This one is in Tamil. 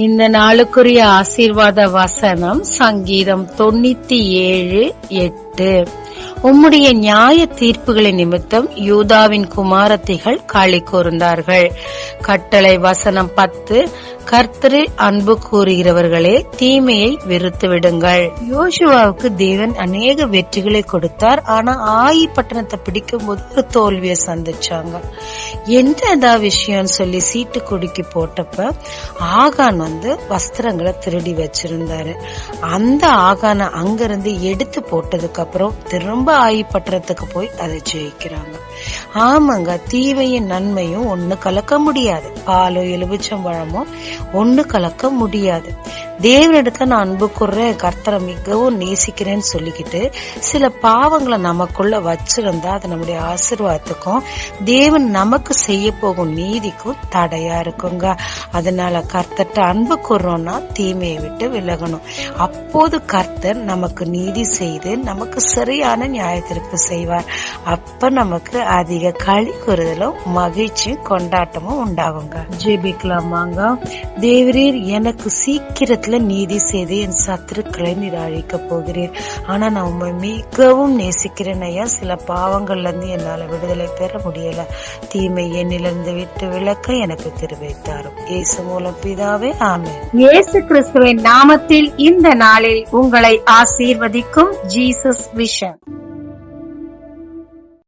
இந்த நாளுக்குரிய ஆசீர்வாத வசனம் சங்கீதம் 97:8. உம்முடைய நியாய தீர்ப்புகளின் நிமித்தம் யூதாவின் குமாரத்திகள் களி கூர்ந்தார்கள். கட்டளை வசனம் 10. கர்த்தரில் அன்பு கூறுகிறவர்களே தீமையை வெறுத்து விடுங்கள். யோசுவாவுக்கு தேவன் அநேக வெற்றிகளை கொடுத்தார். ஆனா ஆயி பட்டணத்தை பிடிக்கும் போது ஒரு தோல்வியை சந்திச்சாங்க. என்னடா விஷயம்னு சொல்லி சீட்டு குடுக்கி போட்டப்ப ஆகான் வஸ்திரங்களை திருடி வச்சிருந்தாரு. அந்த ஆகான அங்கிருந்து எடுத்து போட்டதுக்கு அப்புறம் திரும்ப ஆயி பட்டணத்துக்கு போய் அதை ஜெயிக்கிறாங்க. ஆமாங்க, தீமையும் நன்மையும் ஒண்ணு கலக்க முடியாது. பாலோ எலுமிச்சம்பழமோ ஒண்ணு கலக்க முடியாது. தேவனிடத்துல நான் அன்பு கூர்றேன், கர்த்தரை மிகவும் நேசிக்கிறேன்னு சொல்லிக்கிட்டு சில பாவங்களை நமக்குள்ள வச்சிருந்தா அது நம்முடைய ஆசீர்வாதத்துக்கும் தேவன் நமக்கு செய்ய போகும் நீதிக்கும் தடையா இருக்குங்க. அதனால கர்த்தர்ட்ட அன்பு கூர்றோம்னா தீமையை விட்டு விலகணும். அப்போது கர்த்தர் நமக்கு நீதி செய்து நமக்கு சரியான நியாய தீர்ப்பு செய்வார். அப்ப நமக்கு அதிக களி கூறுதலும் மகிழ்ச்சியும் கொண்டாட்டமும் உண்டாகுங்க. ஜெபிக்கலாமாங்க. தேவரீர், எனக்கு சீக்கிரத்துல நீதி செய்து என் சத்துருக்களை நீர் அழிக்க போகிறீர். ஆனா நான் உண்மை மிகவும் நேசிக்கிறேன் ஐயா. சில பாவங்கள்ல இருந்து என்னால விடுதலை பெற முடியல. தீமை என்னிலிருந்து விட்டு விலக்க எனக்கு திருவைத்தாரும். இயேசு மூலம் பிதாவே, ஆமென். இயேசு கிறிஸ்துவின் நாமத்தில் இந்த நாளில் உங்களை ஆசீர்வதிக்கும் ஜீசஸ் விஷன்.